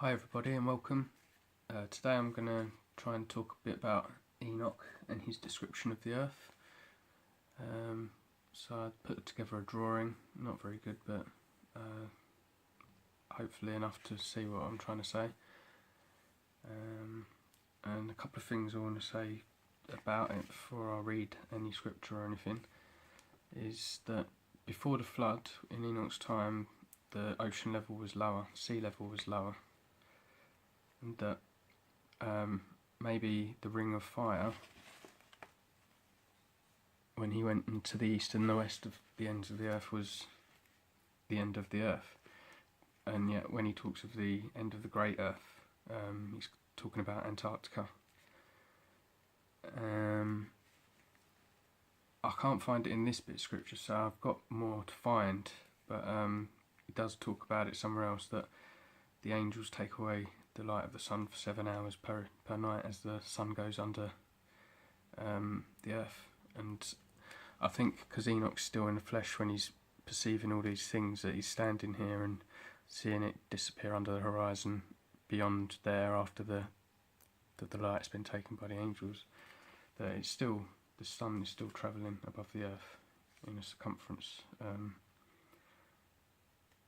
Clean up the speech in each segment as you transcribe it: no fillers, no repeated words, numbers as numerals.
Hi everybody and welcome. Today I'm going to try and talk a bit about Enoch and his description of the Earth. So I put together a drawing, not very good but hopefully enough to see what I'm trying to say. And a couple of things I want to say about it before I read any scripture or anything is that before the flood in Enoch's time the ocean level was lower, sea level was lower. And that maybe the ring of fire, when he went into the east and the west of the ends of the earth, was the end of the earth. And yet when he talks of the end of the great earth, he's talking about Antarctica. I can't find it in this bit of scripture, so I've got more to find, but it does talk about it somewhere else, that the angels take away the light of the sun for 7 hours per night as the sun goes under the earth. And I think because Enoch's still in the flesh when he's perceiving all these things, that he's standing here and seeing it disappear under the horizon beyond there after the light's been taken by the angels, that it's still, the sun is still travelling above the earth in a circumference,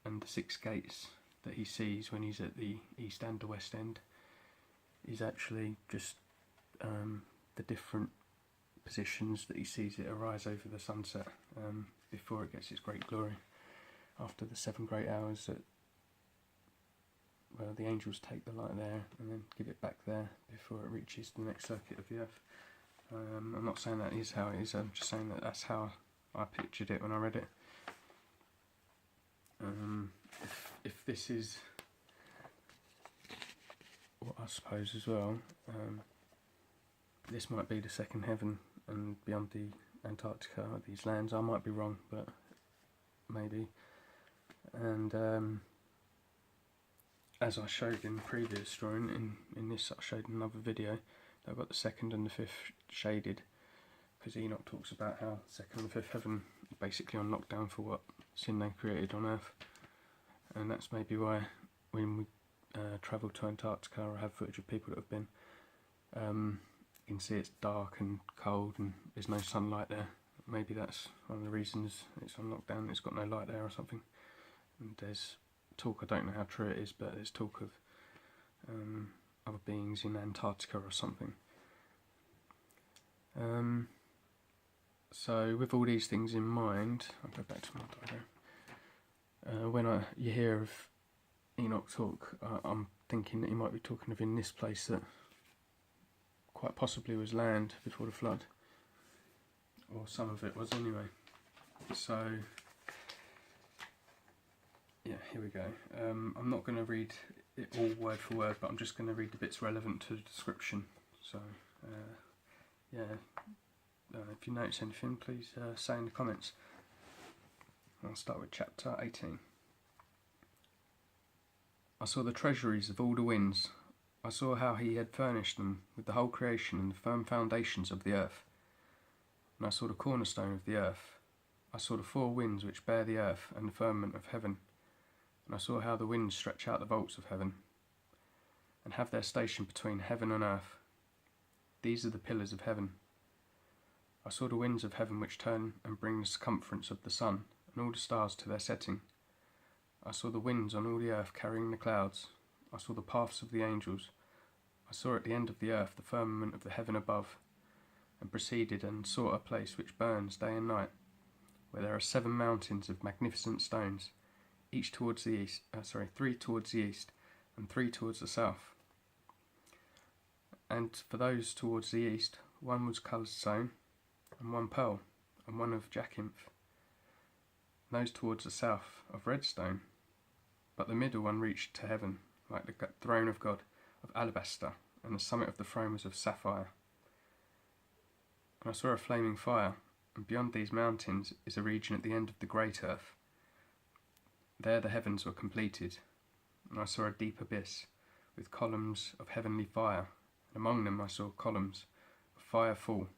and the 6 gates that he sees when he's at the east and the west end is actually just the different positions that he sees it arise over the sunset before it gets its great glory. After the 7 great hours, that the angels take the light there and then give it back there before it reaches the next circuit of the earth. I'm not saying that is how it is, I'm just saying that that's how I pictured it when I read it. If this is what I suppose as well, this might be the second heaven and beyond the Antarctica, these lands. I might be wrong, but maybe. And as I showed in the previous drawing, in this I showed in another video, I've got the 2nd and the 5th shaded, because Enoch talks about how the 2nd and the 5th heaven are basically on lockdown for what sin they created on Earth. And that's maybe why when we travel to Antarctica or have footage of people that have been, you can see it's dark and cold and there's no sunlight there. Maybe that's one of the reasons it's on lockdown, it's got no light there or something. And there's talk, I don't know how true it is, but there's talk of other beings in Antarctica or something. So with all these things in mind, I'll go back to my diagram. When you hear of Enoch talk, I'm thinking that he might be talking of in this place that quite possibly was land before the flood, or some of it was anyway. So yeah, here we go. I'm not going to read it all word for word, but I'm just going to read the bits relevant to the description. So yeah, if you notice anything, please say in the comments. I'll start with chapter 18. I saw the treasuries of all the winds. I saw how he had furnished them with the whole creation and the firm foundations of the earth. And I saw the cornerstone of the earth. I saw the 4 winds which bear the earth and the firmament of heaven. And I saw how the winds stretch out the vaults of heaven, and have their station between heaven and earth. These are the pillars of heaven. I saw the winds of heaven which turn and bring the circumference of the sun, and all the stars to their setting. I saw the winds on all the earth carrying the clouds. I saw the paths of the angels. I saw at the end of the earth the firmament of the heaven above, and proceeded and saw a place which burns day and night, where there are 7 mountains of magnificent stones, each towards the east, 3 towards the east, and 3 towards the south. And for those towards the east, 1 was coloured stone, and 1 pearl, and 1 of jacinth. Those towards the south of red stone, but the middle one reached to heaven, like the throne of God, of alabaster, and the summit of the throne was of sapphire. And I saw a flaming fire, and beyond these mountains is a region at the end of the great earth. There the heavens were completed, and I saw a deep abyss, with columns of heavenly fire, and among them I saw columns of fire full,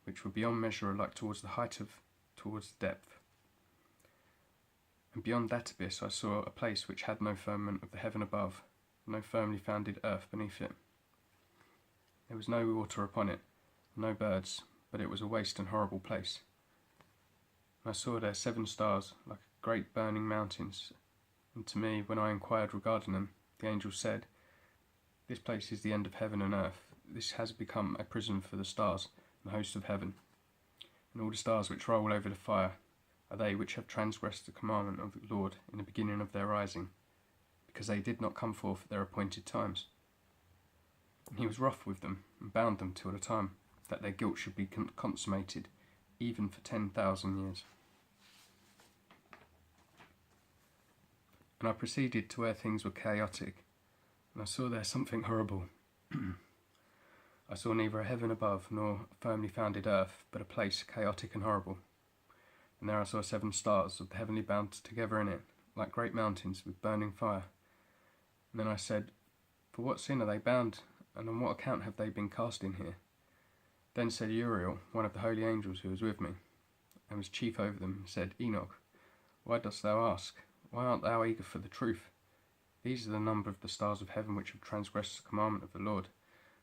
which were beyond measure alike towards the height of towards the depth. And beyond that abyss I saw a place which had no firmament of the heaven above, no firmly founded earth beneath it. There was no water upon it, no birds, but it was a waste and horrible place. And I saw there 7 stars, like great burning mountains, and to me, when I inquired regarding them, the angel said, "This place is the end of heaven and earth. This has become a prison for the stars and the hosts of heaven. And all the stars which roll over the fire are they which have transgressed the commandment of the Lord in the beginning of their rising, because they did not come forth at their appointed times. And he was wroth with them, and bound them till the time that their guilt should be consummated, even for 10,000 years. And I proceeded to where things were chaotic, and I saw there something horrible. I saw neither a heaven above, nor a firmly founded earth, but a place chaotic and horrible. And there I saw 7 stars of the heavenly bound together in it, like great mountains with burning fire. And then I said, For what sin are they bound, and on what account have they been cast in here? Then said Uriel, one of the holy angels who was with me, and was chief over them, said, Enoch, why dost thou ask? Why art thou eager for the truth? These are the number of the stars of heaven which have transgressed the commandment of the Lord,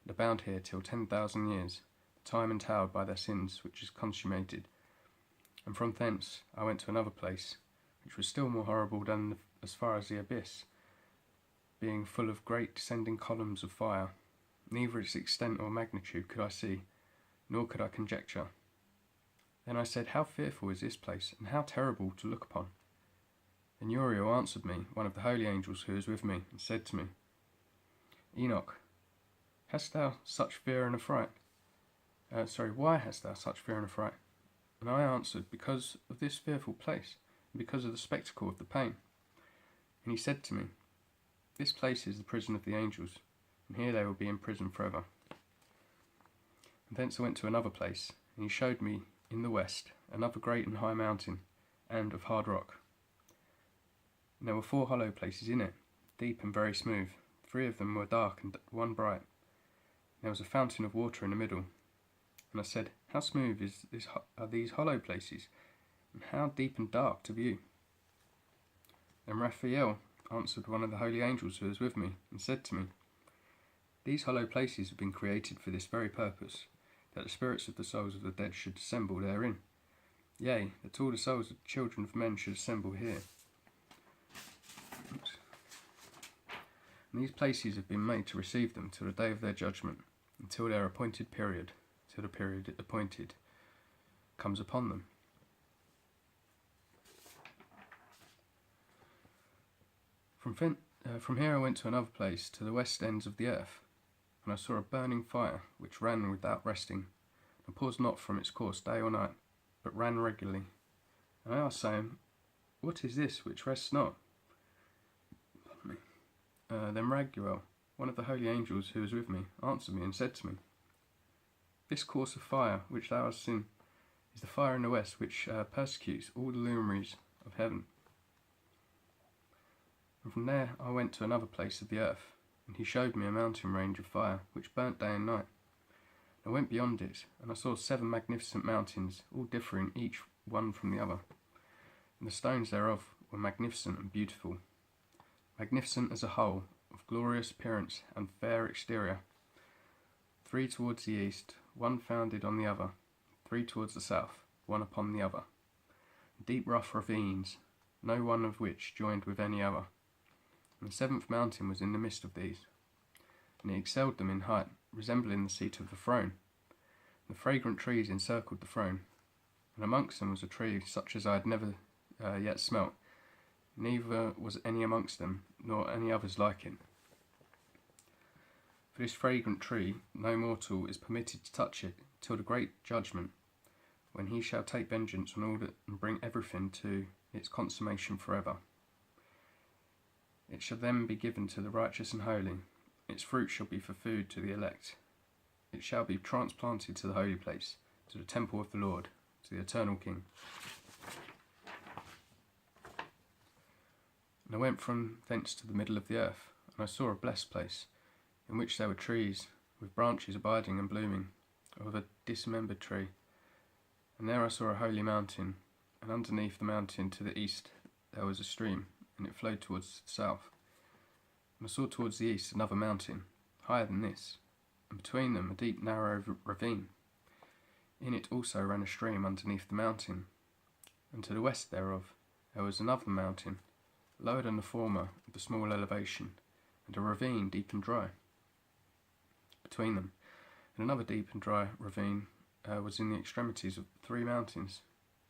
and are bound here till 10,000 years, the time entailed by their sins which is consummated. And from thence I went to another place, which was still more horrible than as far as the abyss, being full of great descending columns of fire. Neither its extent or magnitude could I see, nor could I conjecture. Then I said, How fearful is this place, and how terrible to look upon? And Uriel answered me, one of the holy angels who was with me, and said to me, Enoch, hast thou such fear and affright? Why hast thou such fear and affright? And I answered, Because of this fearful place, and because of the spectacle of the pain. And he said to me, This place is the prison of the angels, and here they will be in prison forever. And thence I went to another place, and he showed me in the west another great and high mountain, and of hard rock. And there were 4 hollow places in it, deep and very smooth. 3 of them were dark and 1 bright. There was a fountain of water in the middle. And I said, How smooth are these hollow places, and how deep and dark to view? Then Raphael answered one of the holy angels who was with me, and said to me, These hollow places have been created for this very purpose, that the spirits of the souls of the dead should assemble therein. Yea, that all the souls of the children of men should assemble here. And these places have been made to receive them till the day of their judgment, until their appointed period, till the period appointed, comes upon them. From here I went to another place, to the west ends of the earth, and I saw a burning fire, which ran without resting, and paused not from its course day or night, but ran regularly. And I asked, saying, What is this which rests not? Then Raguel, one of the holy angels who was with me, answered me and said to me, This course of fire which thou hast seen is the fire in the west which persecutes all the luminaries of heaven. And from there I went to another place of the earth, and he showed me a mountain range of fire which burnt day and night. I went beyond it, and I saw 7 magnificent mountains, all differing each one from the other, and the stones thereof were magnificent and beautiful, magnificent as a whole, of glorious appearance and fair exterior. 3 towards the east, 1 founded on the other, 3 towards the south, 1 upon the other. Deep rough ravines, no one of which joined with any other. And the 7th mountain was in the midst of these, and it excelled them in height, resembling the seat of the throne. The fragrant trees encircled the throne, and amongst them was a tree such as I had never yet smelt, neither was any amongst them, nor any others like it. For this fragrant tree no mortal is permitted to touch it till the great judgment, when he shall take vengeance on all that and bring everything to its consummation forever. It shall then be given to the righteous and holy. Its fruit shall be for food to the elect. It shall be transplanted to the holy place, to the temple of the Lord, to the eternal King. And I went from thence to the middle of the earth, and I saw a blessed place, in which there were trees, with branches abiding and blooming, of a dismembered tree. And there I saw a holy mountain, and underneath the mountain to the east there was a stream, and it flowed towards the south. And I saw towards the east another mountain, higher than this, and between them a deep narrow ravine. In it also ran a stream underneath the mountain, and to the west thereof there was another mountain, lower than the former, of a small elevation, and a ravine deep and dry between them, and another deep and dry ravine was in the extremities of 3 mountains,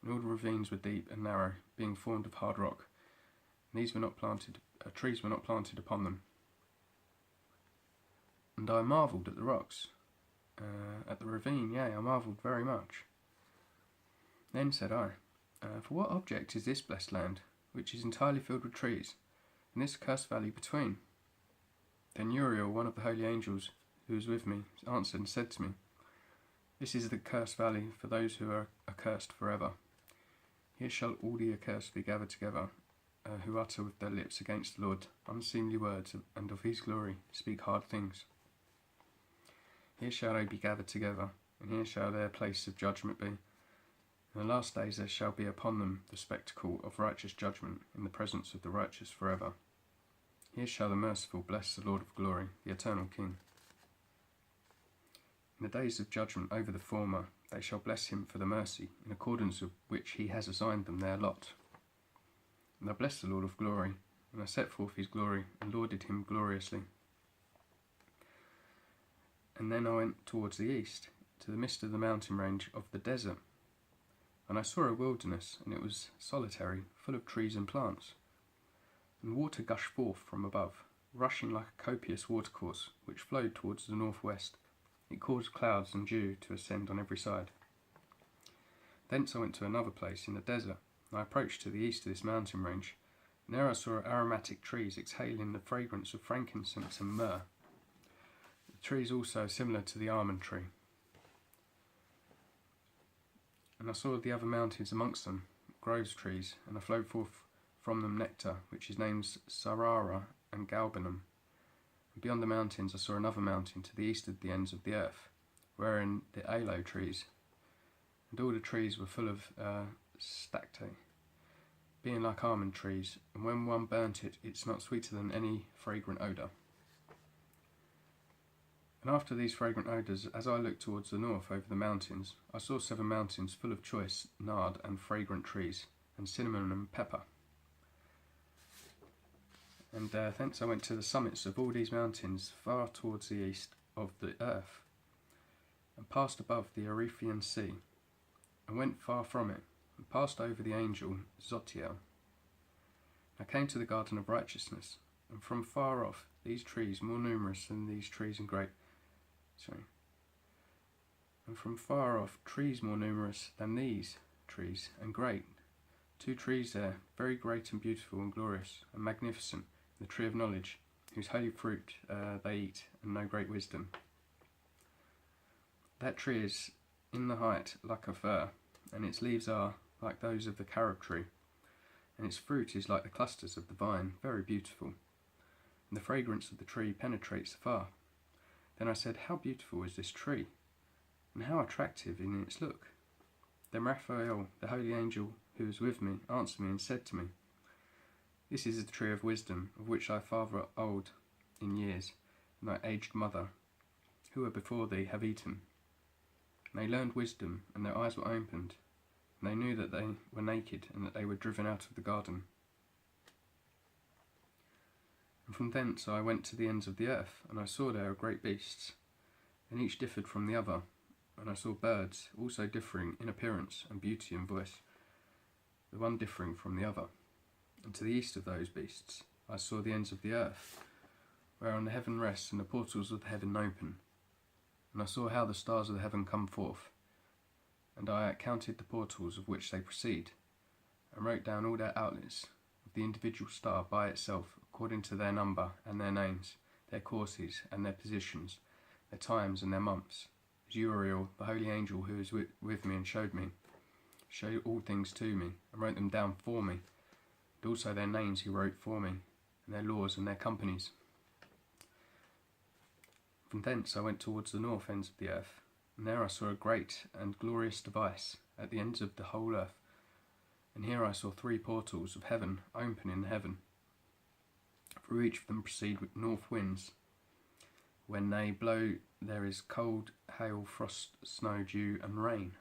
and all the ravines were deep and narrow, being formed of hard rock, and these were not planted, trees were not planted upon them. And I marvelled at the rocks, at the ravine, yea, I marvelled very much. Then said I, for what object is this blessed land, which is entirely filled with trees, and this accursed valley between? Then Uriel, one of the holy angels who was with me, answered and said to me, this is the cursed valley for those who are accursed forever. Here shall all the accursed be gathered together, who utter with their lips against the Lord unseemly words, and of his glory speak hard things. Here shall they be gathered together, and here shall their place of judgment be. In the last days there shall be upon them the spectacle of righteous judgment in the presence of the righteous forever. Here shall the merciful bless the Lord of glory, the eternal King. In the days of judgment over the former they shall bless him for the mercy, in accordance with which he has assigned them their lot. And I blessed the Lord of glory, and I set forth his glory, and lauded him gloriously. And then I went towards the east, to the midst of the mountain range of the desert. And I saw a wilderness, and it was solitary, full of trees and plants. And water gushed forth from above, rushing like a copious watercourse, which flowed towards the northwest. It caused clouds and dew to ascend on every side. Thence I went to another place in the desert, and I approached to the east of this mountain range, and there I saw aromatic trees exhaling the fragrance of frankincense and myrrh. The trees also similar to the almond tree. And I saw the other mountains amongst them, groves trees, and I flowed forth from them nectar, which is named Sarara and Galbanum. And beyond the mountains I saw another mountain to the east of the ends of the earth, wherein the aloe trees, and all the trees were full of stacte, being like almond trees, and when one burnt it, it smelt sweeter than any fragrant odour. And after these fragrant odours, as I looked towards the north over the mountains, I saw 7 mountains full of choice nard and fragrant trees, and cinnamon and pepper. And thence I went to the summits of all these mountains, far towards the east of the earth, and passed above the Erythraean Sea, and went far from it, and passed over the angel Zotiel. I came to the garden of righteousness, and from far off these trees more numerous than these trees and great. And from far off trees more numerous than these trees and great. 2 trees there, very great and beautiful and glorious and magnificent, the tree of knowledge, whose holy fruit they eat, and know great wisdom. That tree is in the height like a fir, and its leaves are like those of the carob tree, and its fruit is like the clusters of the vine, very beautiful, and the fragrance of the tree penetrates afar. Then I said, how beautiful is this tree, and how attractive in its look. Then Raphael, the holy angel who was with me, answered me and said to me, this is the tree of wisdom, of which thy father old in years, and thy aged mother, who were before thee, have eaten. And they learned wisdom, and their eyes were opened, and they knew that they were naked, and that they were driven out of the garden. And from thence I went to the ends of the earth, and I saw there great beasts, and each differed from the other, and I saw birds, also differing in appearance and beauty and voice, the one differing from the other. And to the east of those beasts I saw the ends of the earth, whereon the heaven rests, and the portals of the heaven open. And I saw how the stars of the heaven come forth, and I counted the portals of which they proceed, and wrote down all their outlets of the individual star by itself, according to their number and their names, their courses and their positions, their times and their months. As Uriel, the holy angel who was with me and showed all things to me, and wrote them down for me, and also their names he wrote for me, and their laws and their companies. From thence I went towards the north ends of the earth, and there I saw a great and glorious device at the ends of the whole earth, and here I saw 3 portals of heaven open in heaven. Through each of them proceed with north winds. When they blow, there is cold, hail, frost, snow, dew, and rain.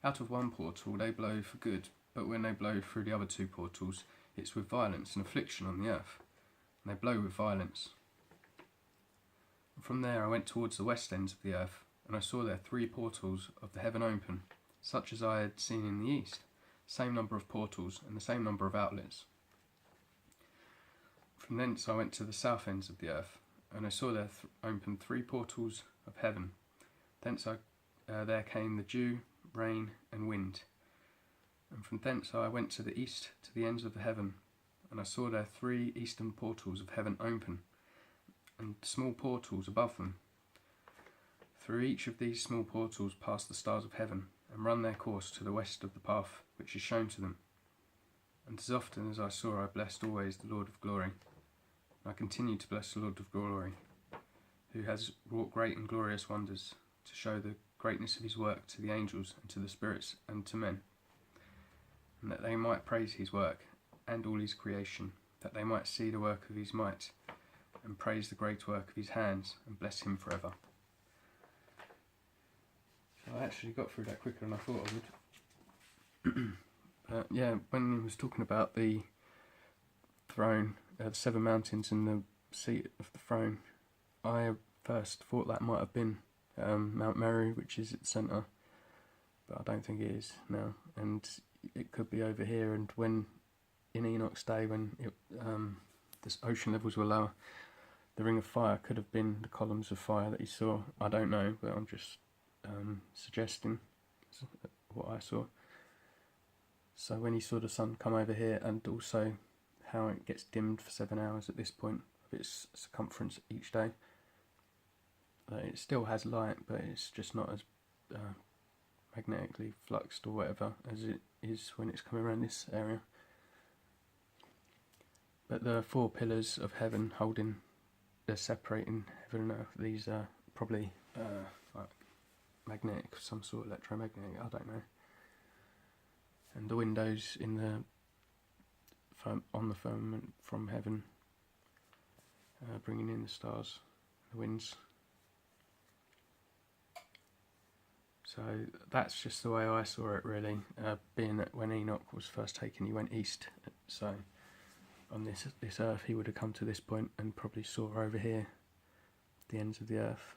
Out of one portal they blow for good, but when they blow through the other two portals, it's with violence and affliction on the earth, and they blow with violence. And from there I went towards the west ends of the earth, and I saw there 3 portals of the heaven open, such as I had seen in the east, same number of portals and the same number of outlets. From thence I went to the south ends of the earth, and I saw there open 3 portals of heaven. Thence there came the dew, rain, and wind. And from thence I went to the east, to the ends of the heaven, and I saw there 3 eastern portals of heaven open, and small portals above them. Through each of these small portals pass the stars of heaven, and run their course to the west of the path which is shown to them. And as often as I saw, I blessed always the Lord of glory. And I continue to bless the Lord of glory, who has wrought great and glorious wonders, to show the greatness of his work to the angels and to the spirits and to men, and that they might praise his work and all his creation, that they might see the work of his might, and praise the great work of his hands, and bless him forever. So I actually got through that quicker than I thought I would. But yeah, when he was talking about the throne, the 7 mountains and the seat of the throne, I first thought that might have been Mount Meru, which is at the centre, but I don't think it is now, and it could be over here. And when in Enoch's day, when the ocean levels were lower, the ring of fire could have been the columns of fire that he saw. I don't know, but I'm just suggesting what I saw. So when he saw the sun come over here, and also how it gets dimmed for 7 hours at this point of its circumference each day, it still has light, but it's just not as magnetically fluxed or whatever as it is when it's coming around this area. But the 4 pillars of heaven holding, they're separating heaven and earth. These are probably like magnetic, some sort of electromagnetic, I don't know. And the windows in the on the firmament from heaven, bringing in the stars, the winds. So that's just the way I saw it, really. Being that when Enoch was first taken, he went east. So on this earth, he would have come to this point and probably saw over here the ends of the earth,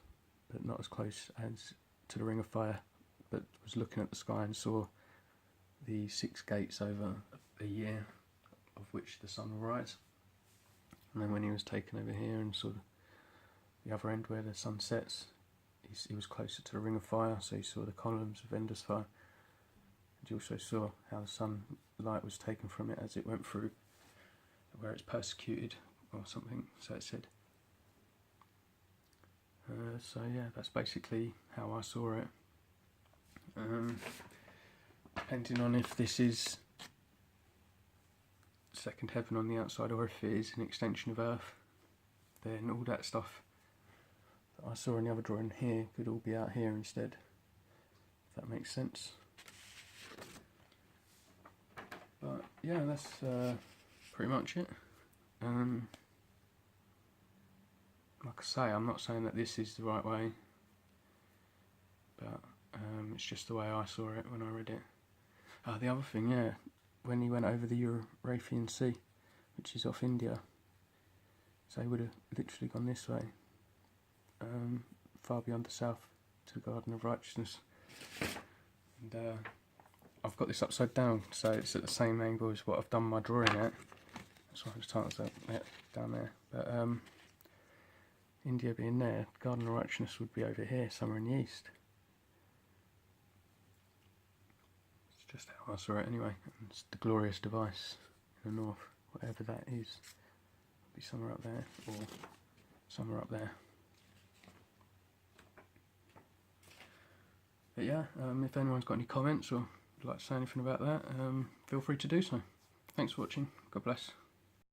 but not as close as to the ring of fire. But was looking at the sky and saw the 6 gates over a year, of which the sun will rise. And then when he was taken over here and saw the other end where the sun sets, he was closer to the ring of fire, so he saw the columns of endless fire. And he also saw how the sunlight was taken from it as it went through where it's persecuted or something, so it said. So yeah, that's basically how I saw it. Depending on if this is second heaven on the outside or if it is an extension of Earth, then all that stuff that I saw in the other drawing here could all be out here instead, if that makes sense. But yeah, that's pretty much it. Like I say, I'm not saying that this is the right way, but it's just the way I saw it when I read it. The other thing, yeah, when he went over the Eurapian Sea, which is off India, so he would have literally gone this way, far beyond the south, to the Garden of Righteousness. And I've got this upside down, so it's at the same angle as what I've done my drawing at. That's why I just titled that down there. But India being there, Garden of Righteousness would be over here, somewhere in the east. It's just how I saw it anyway. And it's the glorious device in the north, whatever that is. It'll be somewhere up there, or somewhere up there. But yeah, if anyone's got any comments or would like to say anything about that, feel free to do so. Thanks for watching. God bless.